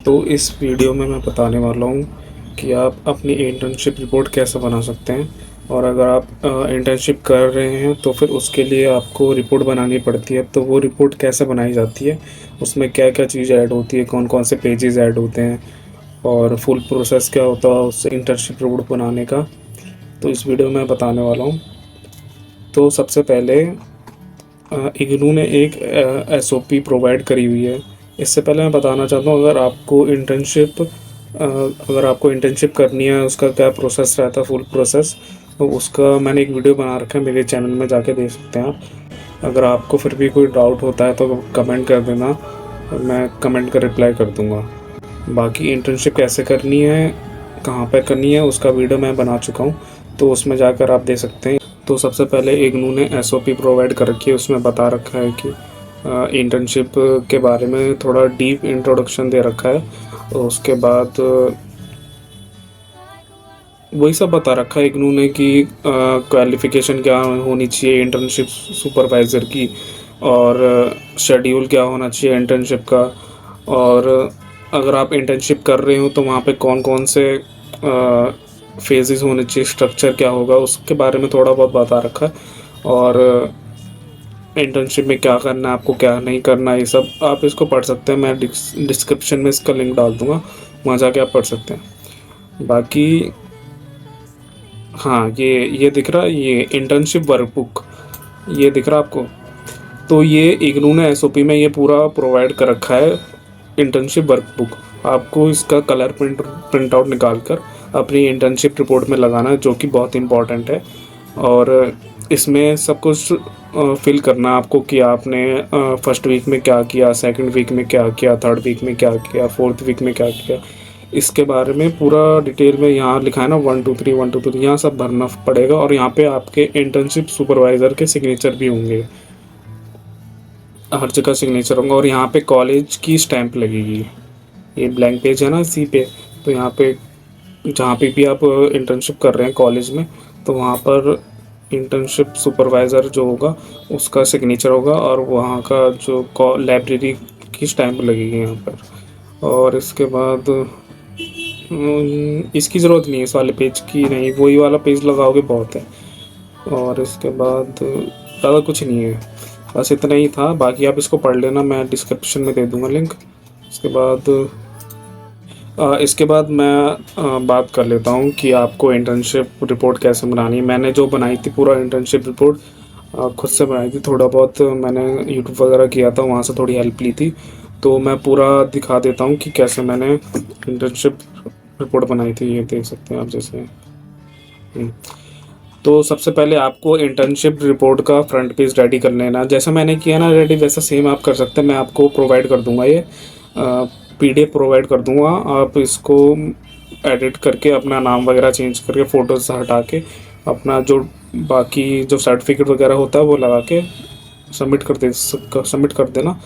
तो इस वीडियो में मैं बताने वाला हूँ कि आप अपनी इंटर्नशिप रिपोर्ट कैसे बना सकते हैं। और अगर आप इंटर्नशिप कर रहे हैं तो फिर उसके लिए आपको रिपोर्ट बनानी पड़ती है। तो वो रिपोर्ट कैसे बनाई जाती है, उसमें क्या क्या चीज़ ऐड होती है, कौन कौन से पेजेस ऐड होते हैं और फुल प्रोसेस क्या होता है उस इंटर्नशिप रिपोर्ट बनाने का, तो इस वीडियो में बताने वाला हूँ। तो सबसे पहले इग्नू ने एक एसओपी प्रोवाइड करी हुई है। इससे पहले मैं बताना चाहता हूँ, अगर आपको इंटर्नशिप करनी है उसका क्या प्रोसेस रहता है, फुल प्रोसेस, तो उसका मैंने एक वीडियो बना रखा है, मेरे चैनल में जाके देख सकते हैं आप। अगर आपको फिर भी कोई डाउट होता है तो कमेंट कर देना, मैं कमेंट का रिप्लाई कर दूँगा। बाकी इंटर्नशिप कैसे करनी है, कहाँ पर करनी है, उसका वीडियो मैं बना चुका हूँ, तो उसमें जाकर आप दे सकते हैं। तो सबसे पहले इग्नू ने एसओपी प्रोवाइड कर रखी है, उसमें बता रखा है कि इंटर्नशिप के बारे में थोड़ा डीप इंट्रोडक्शन दे रखा है। और उसके बाद वही सब बता रखा है इग्नू ने कि क्वालिफ़िकेशन क्या होनी चाहिए इंटर्नशिप सुपरवाइज़र की, और शेड्यूल क्या होना चाहिए इंटर्नशिप का, और अगर आप इंटर्नशिप कर रहे हो तो वहाँ पे कौन कौन से फेजेस होने चाहिए, स्ट्रक्चर क्या होगा, उसके बारे में थोड़ा बहुत बता रखा है। और इंटर्नशिप में क्या करना है आपको, क्या नहीं करना है, ये सब आप इसको पढ़ सकते हैं। मैं डिस्क्रिप्शन में इसका लिंक डाल दूँगा, वहाँ जाके आप पढ़ सकते हैं। बाकी हाँ, ये दिख रहा है, ये इंटर्नशिप वर्कबुक, ये दिख रहा है आपको। तो ये इग्नू ने एसओपी में ये पूरा प्रोवाइड कर रखा है, इंटर्नशिप वर्कबुक। आपको इसका कलर प्रिंट आउट निकाल कर अपनी इंटर्नशिप रिपोर्ट में लगाना है, जो कि बहुत इंपॉर्टेंट है। और इसमें सब कुछ फिल करना है आपको कि आपने फर्स्ट वीक में क्या किया, सेकंड वीक में क्या किया, थर्ड वीक में क्या किया, फोर्थ वीक में क्या किया, इसके बारे में पूरा डिटेल में यहाँ लिखा है ना, 1 2 3 1 2 3, यहाँ सब भरना पड़ेगा। और यहाँ पे आपके इंटर्नशिप सुपरवाइज़र के सिग्नेचर भी होंगे, हर जगह सिग्नेचर होंगे। और यहाँ पे कॉलेज की स्टैंप लगेगी, ये ब्लैंक पेज है ना सी पे, तो यहाँ पे जहाँ पे भी आप इंटर्नशिप कर रहे हैं कॉलेज में, तो वहाँ पर इंटर्नशिप सुपरवाइज़र जो होगा उसका सिग्नेचर होगा, और वहाँ का जो लाइब्रेरी की स्टैंप लगेगी यहाँ पर। और इसके बाद इसकी ज़रूरत नहीं है, इस वाले पेज की नहीं, वही वाला पेज लगाओगे बहुत है। और इसके बाद ज़्यादा कुछ नहीं है, बस इतना ही था। बाकी आप इसको पढ़ लेना, मैं डिस्क्रिप्शन में दे दूँगा लिंक। इसके बाद मैं बात कर लेता हूँ कि आपको इंटर्नशिप रिपोर्ट कैसे बनानी है। मैंने जो बनाई थी पूरा इंटर्नशिप रिपोर्ट खुद से बनाई थी, थोड़ा बहुत मैंने यूट्यूब वगैरह किया था, वहाँ से थोड़ी हेल्प ली थी। तो मैं पूरा दिखा देता हूँ कि कैसे मैंने इंटर्नशिप रिपोर्ट बनाई थी, ये देख सकते हैं आप जैसे। तो सबसे पहले आपको इंटर्नशिप रिपोर्ट का फ्रंट पेज रेडी कर लेना, जैसा मैंने किया ना रेडी, वैसा सेम आप कर सकते हैं। मैं आपको प्रोवाइड कर दूंगा, ये पीडीएफ प्रोवाइड कर दूंगा। आप इसको एडिट करके अपना नाम वगैरह चेंज करके, फ़ोटोज़ हटा के, अपना जो बाकी जो सर्टिफिकेट वगैरह होता है वो लगा के सबमिट कर देना,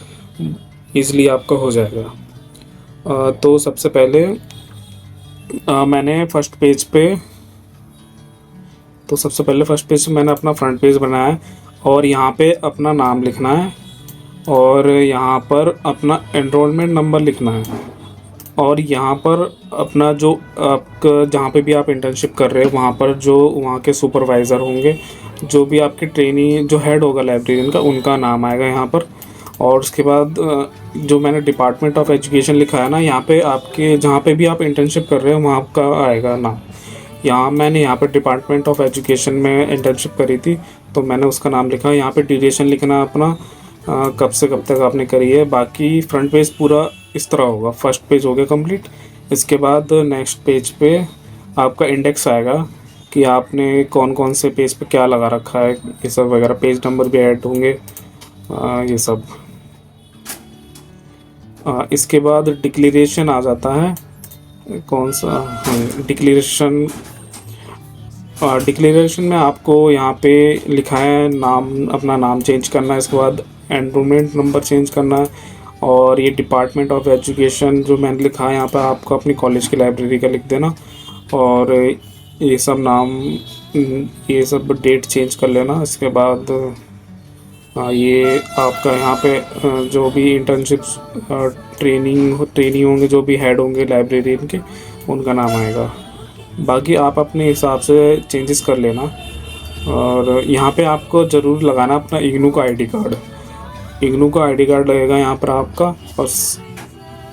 ईज़िली आपका हो जाएगा। तो सबसे पहले मैंने फर्स्ट पेज पे मैंने अपना फ्रंट पेज बनाया है, और यहाँ पे अपना नाम लिखना है, और यहाँ पर अपना एनरोलमेंट नंबर लिखना है, और यहाँ पर अपना जो आपका जहाँ पे भी आप इंटर्नशिप कर रहे हो वहाँ पर जो वहाँ के सुपरवाइज़र होंगे, जो भी आपके ट्रेनी जो हेड होगा लाइब्रेरियन का, उनका नाम आएगा यहाँ पर। और उसके बाद जो मैंने डिपार्टमेंट ऑफ एजुकेशन लिखा है ना, यहाँ पे आपके जहाँ पे भी आप इंटर्नशिप कर रहे हो वहाँ का आएगा नाम। मैंने यहाँ पर डिपार्टमेंट ऑफ एजुकेशन में इंटर्नशिप करी थी, तो मैंने उसका नाम लिखा। यहाँ पे ड्यूरेशन लिखना अपना, कब से कब तक आपने करी है। बाकी फ्रंट पेज पूरा इस तरह होगा। फर्स्ट पेज हो गया कंप्लीट। इसके बाद नेक्स्ट पेज पे आपका इंडेक्स आएगा कि आपने कौन कौन से पेज पे क्या लगा रखा है, ये सब वगैरह, पेज नंबर भी ऐड होंगे, ये सब। इसके बाद डिक्लेरेशन आ जाता है, कौन सा, डिक्लेरेशन में आपको यहाँ पे लिखा है नाम, अपना नाम चेंज करना है। इसके बाद एनरोलमेंट नंबर चेंज करना है, और ये डिपार्टमेंट ऑफ एजुकेशन जो मैंने लिखा है यहाँ पर आपको अपनी कॉलेज की लाइब्रेरी का लिख देना, और ये सब डेट चेंज कर लेना। इसके बाद ये आपका यहाँ पे जो भी इंटर्नशिप्स ट्रेनी होंगे, जो भी हेड होंगे लाइब्रेरियन के, उनका नाम आएगा। बाकी आप अपने हिसाब से चेंजेस कर लेना। और यहाँ पे आपको ज़रूर लगाना अपना इग्नू का आईडी कार्ड। इग्नू का आईडी कार्ड लगेगा यहाँ पर आपका, बस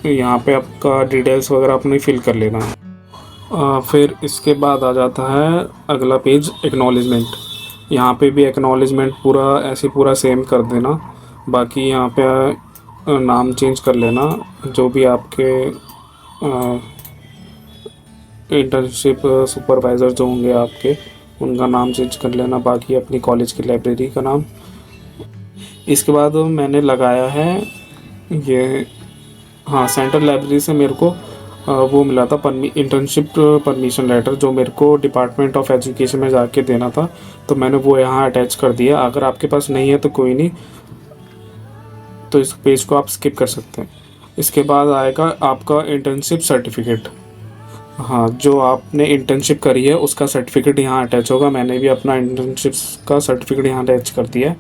यहाँ पे आपका डिटेल्स वगैरह अपने फिल कर लेना। फिर इसके बाद आ जाता है अगला पेज, एक्नॉलेजमेंट। यहाँ पे भी एक्नॉलेजमेंट पूरा ऐसे पूरा सेम कर देना। बाकी यहाँ पे नाम चेंज कर लेना, जो भी आपके इंटर्नशिप सुपरवाइज़र जो होंगे आपके, उनका नाम चेंज कर लेना। बाकी अपनी कॉलेज की लाइब्रेरी का नाम। इसके बाद मैंने लगाया है ये, हाँ, सेंट्रल लाइब्रेरी से मेरे को वो मिला था इंटर्नशिप परमिशन लेटर, जो मेरे को डिपार्टमेंट ऑफ एजुकेशन में जाके देना था, तो मैंने वो यहाँ अटैच कर दिया। अगर आपके पास नहीं है तो कोई नहीं, तो इस पेज को आप स्किप कर सकते हैं। इसके बाद आएगा आपका इंटर्नशिप सर्टिफिकेट। हाँ, जो आपने इंटर्नशिप करी है उसका सर्टिफिकेट यहाँ अटैच होगा। मैंने भी अपना इंटर्नशिप का सर्टिफिकेट यहाँ अटैच कर दिया है।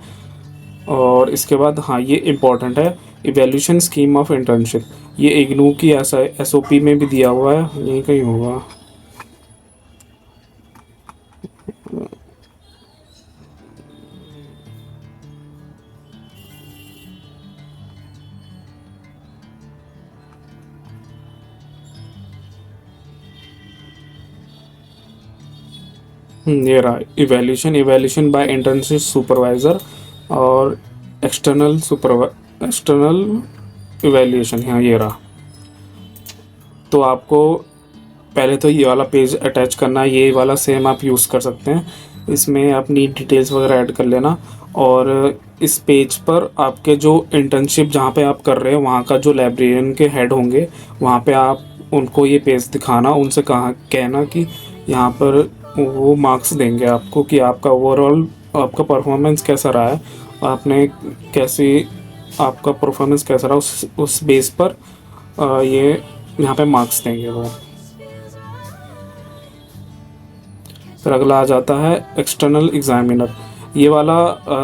और इसके बाद हाँ, ये इम्पॉर्टेंट है, इवैल्यूएशन स्कीम ऑफ इंटर्नशिप। ये इग्नू की ऐसा एसओपी में भी दिया हुआ है, यहीं कहीं होगा। ये रहा, इवैल्यूएशन बाय इंटर्नशिप सुपरवाइज़र और एक्सटर्नल इवैल्यूएशन। हाँ, ये रहा। तो आपको पहले तो ये वाला पेज अटैच करना है, ये वाला सेम आप यूज़ कर सकते हैं। इसमें अपनी डिटेल्स वगैरह ऐड कर लेना। और इस पेज पर आपके जो इंटर्नशिप जहाँ पे आप कर रहे हैं वहाँ का जो लाइब्रेरियन के हेड होंगे, वहाँ पे आप उनको ये पेज दिखाना। उनसे कहना कि यहाँ पर वो मार्क्स देंगे आपको कि आपका ओवरऑल आपका परफॉर्मेंस कैसा रहा है, आपने कैसे, आपका परफॉर्मेंस कैसा रहा, उस बेस पर ये यहाँ पे मार्क्स देंगे वो। फिर अगला आ जाता है एक्सटर्नल एग्जामिनर। ये वाला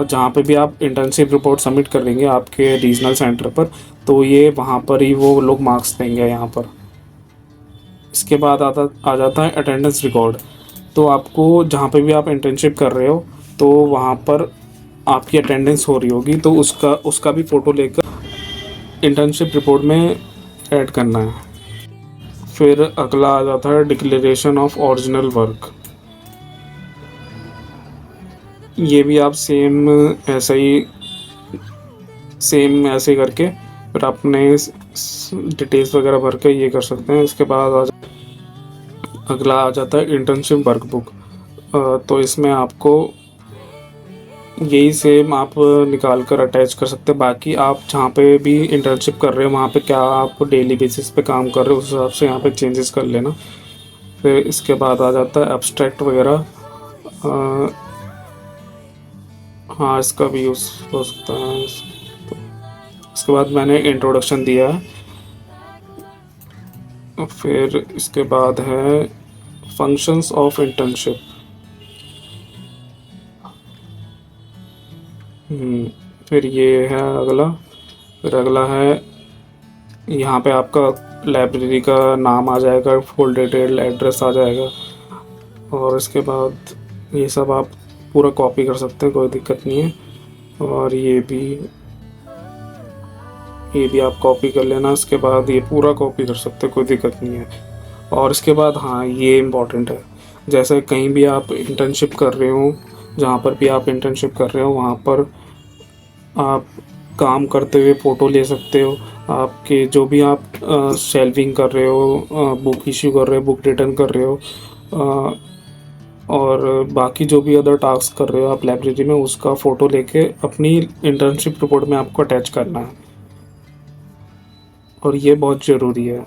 जहाँ पे भी आप इंटर्नशिप रिपोर्ट सबमिट करेंगे आपके रीजनल सेंटर पर, तो ये वहाँ पर ही वो लोग मार्क्स देंगे यहाँ पर। इसके बाद आ जाता है अटेंडेंस रिकॉर्ड। तो आपको जहाँ पे भी आप इंटर्नशिप कर रहे हो, तो वहाँ पर आपकी अटेंडेंस हो रही होगी, तो उसका भी फ़ोटो लेकर इंटर्नशिप रिपोर्ट में ऐड करना है। फिर अगला आ जाता है डिक्लेरेशन ऑफ ओरिजिनल वर्क। ये भी आप सेम ऐसे करके फिर अपने डिटेल्स वगैरह भर के ये कर सकते हैं। इसके बाद अगला आ जाता है इंटर्नशिप वर्कबुक। तो इसमें आपको यही सेम आप निकाल कर अटैच कर सकते हैं। बाकी आप जहाँ पे भी इंटर्नशिप कर रहे हो वहाँ पे क्या आप डेली बेसिस पे काम कर रहे हो, उस हिसाब से यहाँ पे चेंजेस कर लेना। फिर इसके बाद आ जाता है एब्स्ट्रैक्ट वगैरह। हाँ, इसका भी यूज़ हो सकता है। इसके बाद मैंने इंट्रोडक्शन दिया है। फिर इसके बाद है फंक्शंस ऑफ इंटर्नशिप। फिर ये है अगला। फिर अगला है, यहाँ पे आपका लाइब्रेरी का नाम आ जाएगा, फुल डिटेल एड्रेस आ जाएगा। और इसके बाद ये सब आप पूरा कॉपी कर सकते हैं, कोई दिक्कत नहीं है। और ये भी आप कॉपी कर लेना। इसके बाद ये पूरा कॉपी कर सकते हैं, कोई दिक्कत नहीं है। और इसके बाद हाँ, ये इम्पॉर्टेंट है, जैसे कहीं भी आप इंटर्नशिप कर रहे हो, जहाँ पर भी आप इंटर्नशिप कर रहे हो वहाँ पर आप काम करते हुए फ़ोटो ले सकते हो। आपके जो भी आप शेल्विंग कर रहे हो, बुक इश्यू कर रहे हो, बुक रिटर्न कर रहे हो, और बाकी जो भी अदर टास्क कर रहे हो आप लाइब्रेरी में, उसका फ़ोटो लेके अपनी इंटर्नशिप रिपोर्ट में आपको अटैच करना है। और ये बहुत ज़रूरी है।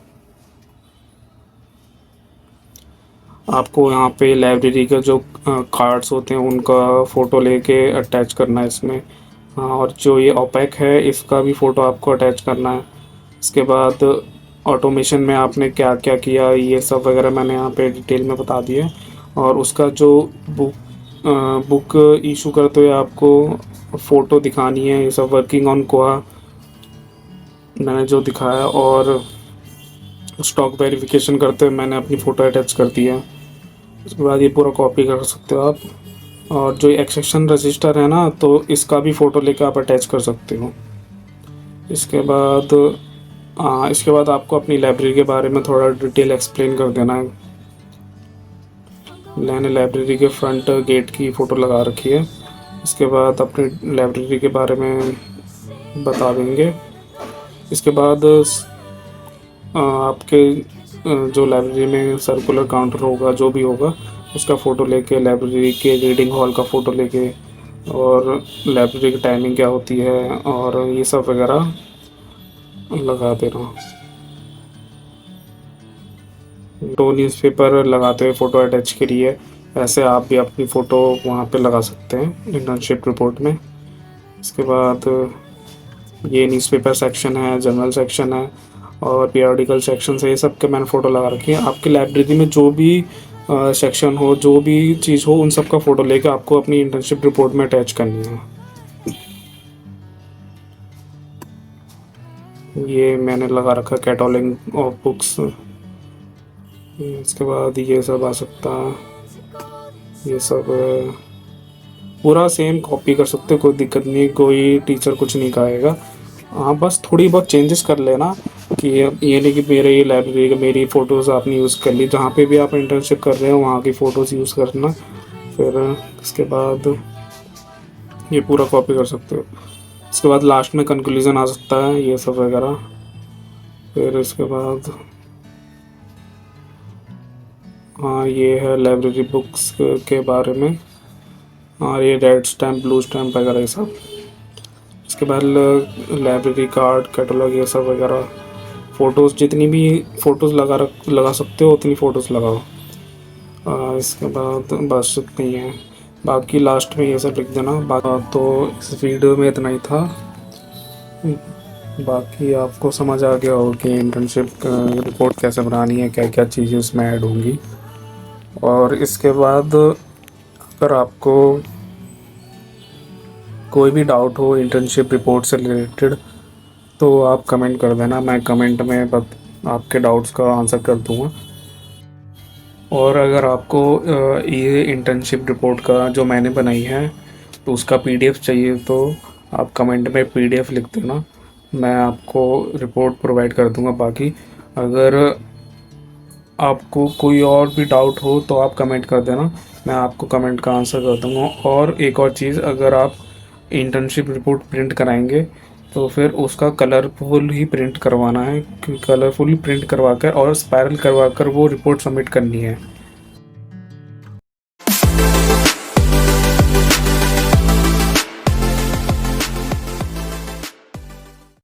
आपको यहाँ पे लाइब्रेरी का जो कार्ड्स होते हैं उनका फ़ोटो लेके अटैच करना है इसमें। हाँ, और जो ये ओपेक है इसका भी फ़ोटो आपको अटैच करना है। इसके बाद ऑटोमेशन में आपने क्या क्या किया, ये सब वगैरह मैंने यहाँ पे डिटेल में बता दिया। और उसका जो बुक इशू करते हुए आपको फ़ोटो दिखानी है, ये सब वर्किंग ऑन कोआ मैंने जो दिखाया, और स्टॉक वेरिफिकेशन करते हुए मैंने अपनी फ़ोटो अटैच कर दी है। उसके बाद ये पूरा कॉपी कर सकते हो आप, और जो एक्सेशन रजिस्टर है ना, तो इसका भी फ़ोटो लेकर आप अटैच कर सकते हो। इसके बाद इसके बाद आपको अपनी लाइब्रेरी के बारे में थोड़ा डिटेल एक्सप्लेन कर देना है। मैंने लाइब्रेरी के फ्रंट गेट की फ़ोटो लगा रखी है। इसके बाद अपनी लाइब्रेरी के बारे में बता देंगे। इसके बाद आपके जो लाइब्रेरी में सर्कुलर काउंटर होगा, जो भी होगा, उसका फ़ोटो लेके, लाइब्रेरी के रीडिंग हॉल का फ़ोटो लेके, और लाइब्रेरी की टाइमिंग क्या होती है, और ये सब वगैरह लगा देना। तो न्यूज़पेपर लगाते हुए फ़ोटो अटैच करिए। ऐसे आप भी अपनी फ़ोटो वहाँ पे लगा सकते हैं इंटर्नशिप रिपोर्ट में। इसके बाद ये न्यूज़पेपर सेक्शन है, जर्नल सेक्शन है, और पीरियोडिकल सेक्शन है। ये सब के मैंने फ़ोटो लगा रखी है। आपकी लाइब्रेरी में जो भी सेक्शन हो, जो भी चीज़ हो, उन सब का फ़ोटो लेकर आपको अपनी इंटर्नशिप रिपोर्ट में अटैच करनी है। ये मैंने लगा रखा कैटलॉगिंग ऑफ बुक्स। इसके बाद ये सब आ सकता है, ये सब पूरा सेम कॉपी कर सकते हो, कोई दिक्कत नहीं, कोई टीचर कुछ नहीं कहेगा। हाँ, बस थोड़ी बहुत चेंजेस कर लेना कि ये नहीं कि मेरे ये लाइब्रेरी मेरी फ़ोटोज़ आपने यूज़ कर ली। जहाँ पे भी आप इंटर्नशिप कर रहे हो वहाँ की फ़ोटोज़ यूज़ करना। फिर इसके बाद ये पूरा कॉपी कर सकते हो। इसके बाद लास्ट में कंक्लूजन आ सकता है, ये सब वगैरह। फिर इसके बाद हाँ, ये है लाइब्रेरी बुक्स के बारे में। हाँ, ये रेड स्टैम्प, ब्लू स्टैम्प वगैरह ये सब। इसके बाद लाइब्रेरी कार्ड, कैटलॉग, ये सब वगैरह। फ़ोटोज़, जितनी भी फ़ोटोज़ लगा सकते हो उतनी फ़ोटोज़ लगाओ। इसके बाद बस इतना ही है, बाकी लास्ट में ये सब लिख देना। तो इस वीडियो में इतना ही था। बाकी आपको समझ आ गया हो कि इंटर्नशिप रिपोर्ट कैसे बनानी है, क्या क्या चीज़ें उसमें ऐड होंगी। और इसके बाद अगर आपको कोई भी डाउट हो इंटर्नशिप रिपोर्ट से रिलेटेड, तो आप कमेंट कर देना, मैं कमेंट में आपके डाउट्स का आंसर कर दूँगा। और अगर आपको ये इंटर्नशिप रिपोर्ट का जो मैंने बनाई है तो उसका पीडीएफ चाहिए, तो आप कमेंट में पीडीएफ लिख देना, मैं आपको रिपोर्ट प्रोवाइड कर दूँगा। बाकी अगर आपको कोई और भी डाउट हो तो आप कमेंट कर देना, मैं आपको कमेंट का आंसर कर दूँगा। और एक और चीज़, अगर आप इंटर्नशिप रिपोर्ट प्रिंट कराएंगे तो फिर उसका कलरफुल ही प्रिंट करवाना है, कलरफुल प्रिंट करवा कर और स्पायरल करवा कर वो रिपोर्ट सबमिट करनी है।